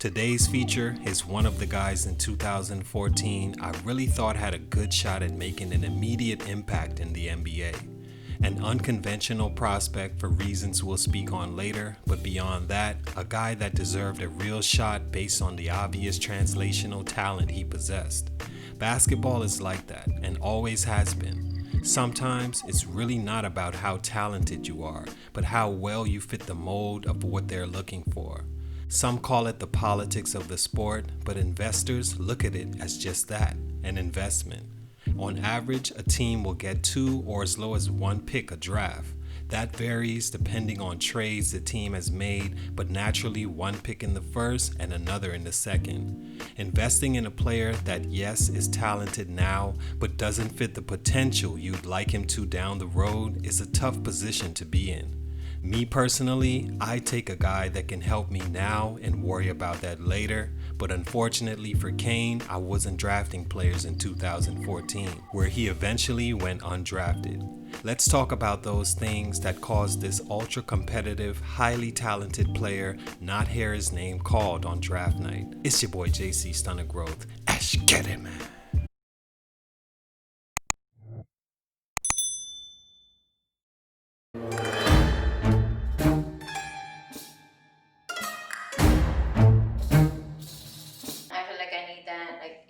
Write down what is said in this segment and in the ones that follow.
Today's feature is one of the guys in 2014 I really thought had a good shot at making an immediate impact in the NBA. An unconventional prospect for reasons we'll speak on later, but beyond that, a guy that deserved a real shot based on the obvious translational talent he possessed. Basketball is like that, and always has been. Sometimes it's really not about how talented you are, but how well you fit the mold of what they're looking for. Some call it the politics of the sport, but investors look at it as just that, an investment. On average, a team will get 2 or as low as 1 pick a draft. That varies depending on trades the team has made, but naturally 1 pick in the first and another in the second. Investing in a player that, yes, is talented now, but doesn't fit the potential you'd like him to down the road is a tough position to be in. Me personally, I take a guy that can help me now and worry about that later, but unfortunately for Kane, I wasn't drafting players in 2014, where he eventually went undrafted. Let's talk about those things that caused this ultra-competitive, highly talented player not hear his name called on draft night. It's your boy JC Stunted Growth. Ash, get it, man.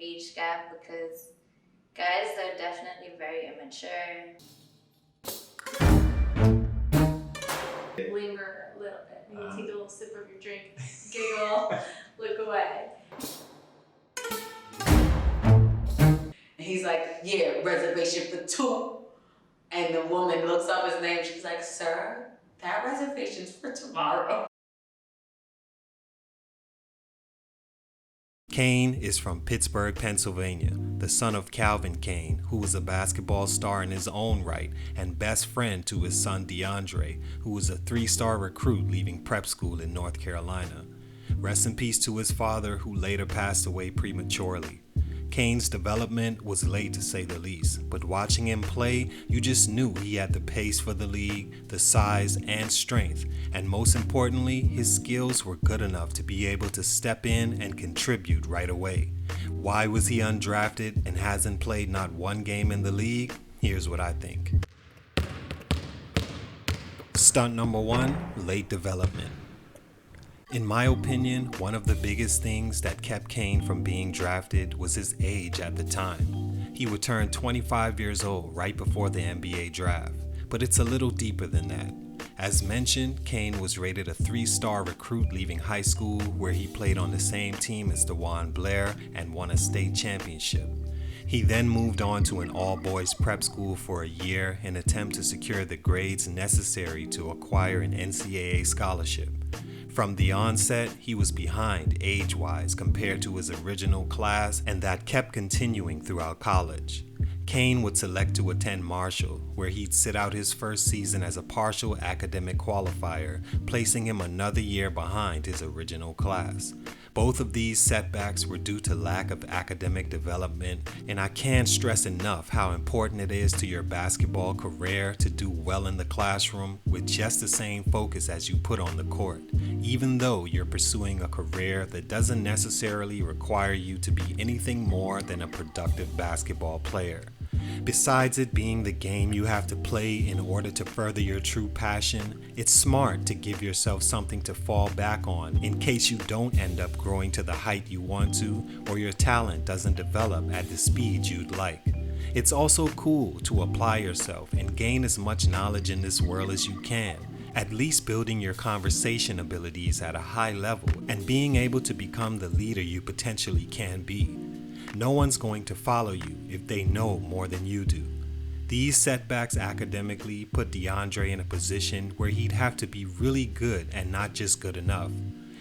Age gap because guys are definitely very immature. Linger a little bit. You take a little sip of your drink, giggle, look away. And he's like, yeah, reservation for 2. And the woman looks up his name. She's like, sir, that reservation's for tomorrow. Kane is from Pittsburgh, Pennsylvania, the son of Calvin Kane, who was a basketball star in his own right and best friend to his son DeAndre, who was a 3-star recruit leaving prep school in North Carolina. Rest in peace to his father, who later passed away prematurely. Kane's development was late to say the least, but watching him play, you just knew he had the pace for the league, the size and strength, and most importantly, his skills were good enough to be able to step in and contribute right away. Why was he undrafted and hasn't played not one game in the league? Here's what I think. Stunt number 1, late development. In my opinion, one of the biggest things that kept Kane from being drafted was his age at the time. He would turn 25 years old right before the NBA draft, but it's a little deeper than that. As mentioned, Kane was rated a 3-star recruit leaving high school, where he played on the same team as DeJuan Blair and won a state championship. He then moved on to an all-boys prep school for a year in an attempt to secure the grades necessary to acquire an NCAA scholarship. From the onset, he was behind age-wise compared to his original class, and that kept continuing throughout college. Kane would select to attend Marshall, where he'd sit out his first season as a partial academic qualifier, placing him another year behind his original class. Both of these setbacks were due to lack of academic development, and I can't stress enough how important it is to your basketball career to do well in the classroom with just the same focus as you put on the court, even though you're pursuing a career that doesn't necessarily require you to be anything more than a productive basketball player. Besides it being the game you have to play in order to further your true passion, it's smart to give yourself something to fall back on in case you don't end up growing to the height you want to, or your talent doesn't develop at the speed you'd like. It's also cool to apply yourself and gain as much knowledge in this world as you can, at least building your conversation abilities at a high level and being able to become the leader you potentially can be. No one's going to follow you if they know more than you do. These setbacks academically put DeAndre in a position where he'd have to be really good and not just good enough.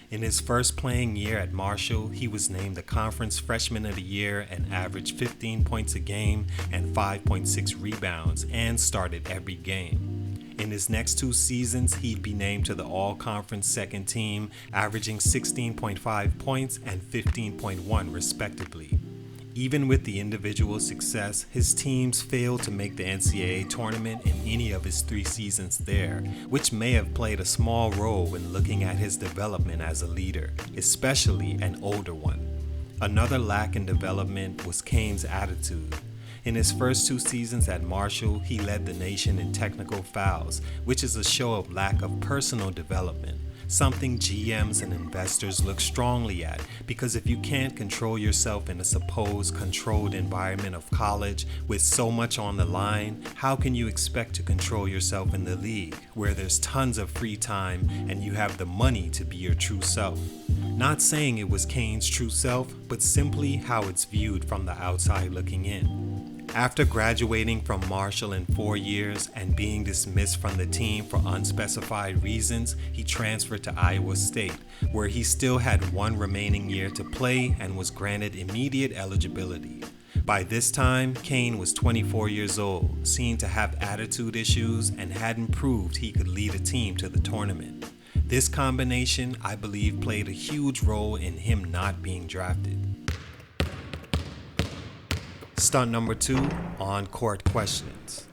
In his first playing year at Marshall, he was named the Conference Freshman of the Year and averaged 15 points a game and 5.6 rebounds and started every game. In his next 2 seasons, he'd be named to the All-Conference second team, averaging 16.5 points and 15.1 respectively. Even with the individual success, his teams failed to make the NCAA tournament in any of his 3 seasons there, which may have played a small role when looking at his development as a leader, especially an older one. Another lack in development was Kane's attitude. In his first 2 seasons at Marshall, he led the nation in technical fouls, which is a show of lack of personal development. Something GMs and investors look strongly at, because if you can't control yourself in a supposed controlled environment of college with so much on the line, how can you expect to control yourself in the league where there's tons of free time and you have the money to be your true self? Not saying it was Kane's true self, but simply how it's viewed from the outside looking in. After graduating from Marshall in 4 years and being dismissed from the team for unspecified reasons, he transferred to Iowa State, where he still had 1 remaining year to play and was granted immediate eligibility. By this time, Kane was 24 years old, seen to have attitude issues, and hadn't proved he could lead a team to the tournament. This combination, I believe, played a huge role in him not being drafted. Stunt number 2, on-court questions.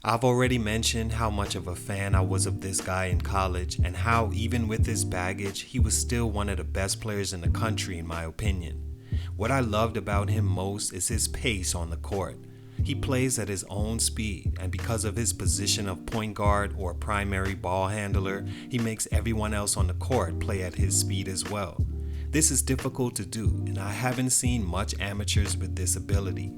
I've already mentioned how much of a fan I was of this guy in college and how even with his baggage, he was still one of the best players in the country in my opinion. What I loved about him most is his pace on the court. He plays at his own speed, and because of his position of point guard or primary ball handler, he makes everyone else on the court play at his speed as well. This is difficult to do, and I haven't seen much amateurs with this ability.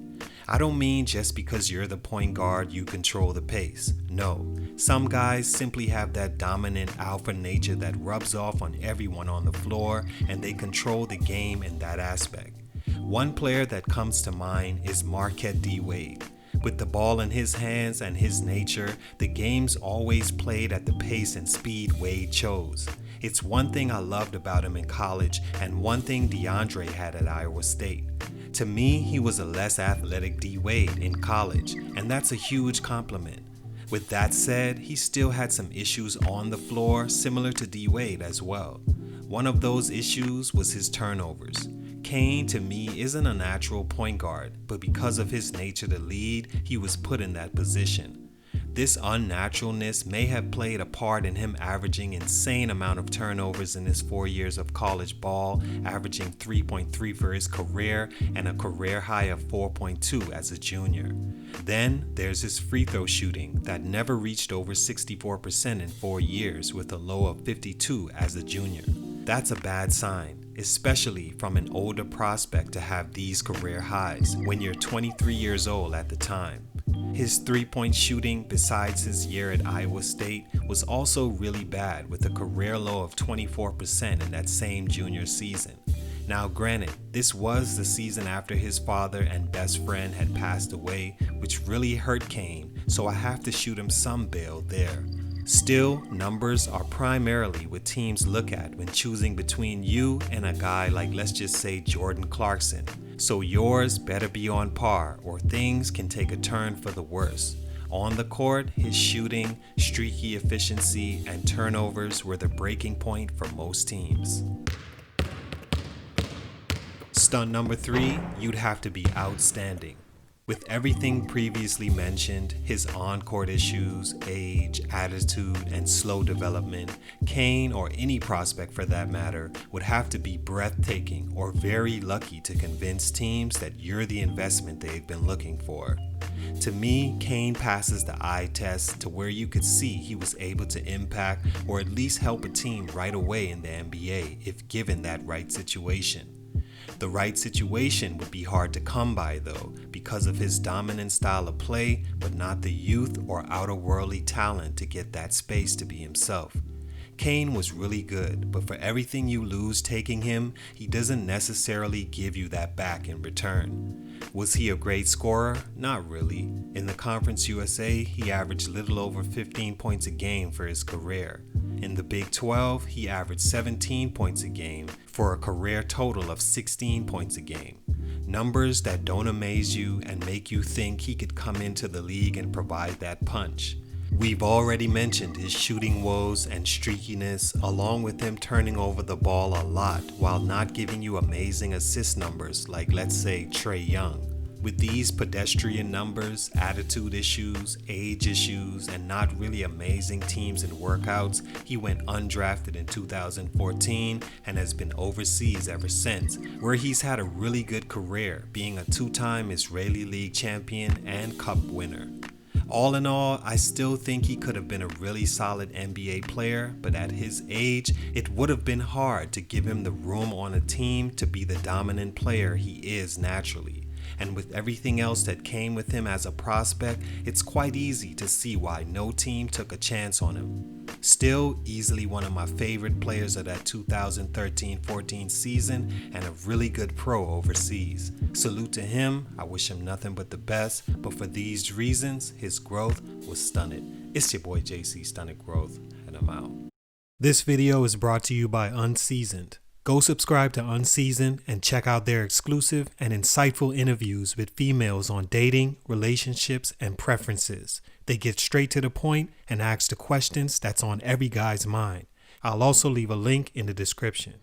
I don't mean just because you're the point guard you control the pace. No, some guys simply have that dominant alpha nature that rubs off on everyone on the floor, and they control the game in that aspect. One player that comes to mind is Marquette D. Wade. With the ball in his hands and his nature, the game's always played at the pace and speed Wade chose. It's one thing I loved about him in college and one thing DeAndre had at Iowa State. To me, he was a less athletic D. Wade in college, and that's a huge compliment. With that said, he still had some issues on the floor similar to D. Wade as well. One of those issues was his turnovers. Kane, to me, isn't a natural point guard, but because of his nature to lead, he was put in that position. This unnaturalness may have played a part in him averaging insane amount of turnovers in his 4 years of college ball, averaging 3.3 for his career and a career high of 4.2 as a junior. Then there's his free throw shooting that never reached over 64% in 4 years with a low of 52 as a junior. That's a bad sign, especially from an older prospect to have these career highs when you're 23 years old at the time. His three-point shooting, besides his year at Iowa State, was also really bad with a career low of 24% in that same junior season. Now granted, this was the season after his father and best friend had passed away, which really hurt Kane, so I have to shoot him some bail there. Still, numbers are primarily what teams look at when choosing between you and a guy like, let's just say, Jordan Clarkson. So yours better be on par or things can take a turn for the worse. On the court, his shooting, streaky efficiency, and turnovers were the breaking point for most teams. Stunt number 3, you'd have to be outstanding. With everything previously mentioned, his on-court issues, age, attitude, and slow development, Kane, or any prospect for that matter, would have to be breathtaking or very lucky to convince teams that you're the investment they've been looking for. To me, Kane passes the eye test to where you could see he was able to impact or at least help a team right away in the NBA if given that right situation. The right situation would be hard to come by though, because of his dominant style of play, but not the youth or outer-worldly talent to get that space to be himself. Kane was really good, but for everything you lose taking him, he doesn't necessarily give you that back in return. Was he a great scorer? Not really. In the Conference USA, he averaged little over 15 points a game for his career. In the Big 12, he averaged 17 points a game for a career total of 16 points a game. Numbers that don't amaze you and make you think he could come into the league and provide that punch. We've already mentioned his shooting woes and streakiness, along with him turning over the ball a lot while not giving you amazing assist numbers like, let's say, Trae Young. With these pedestrian numbers, attitude issues, age issues, and not really amazing teams and workouts, he went undrafted in 2014 and has been overseas ever since, where he's had a really good career, being a two-time Israeli League champion and cup winner. All in all, I still think he could have been a really solid NBA player, but at his age, it would have been hard to give him the room on a team to be the dominant player he is naturally. And with everything else that came with him as a prospect, it's quite easy to see why no team took a chance on him. Still, easily one of my favorite players of that 2013-14 season and a really good pro overseas. Salute to him, I wish him nothing but the best, but for these reasons, his growth was stunted. It's your boy JC Stunted Growth, and I'm out. This video is brought to you by Unseasoned. Go subscribe to Unseasoned and check out their exclusive and insightful interviews with females on dating, relationships, and preferences. They get straight to the point and ask the questions that's on every guy's mind. I'll also leave a link in the description.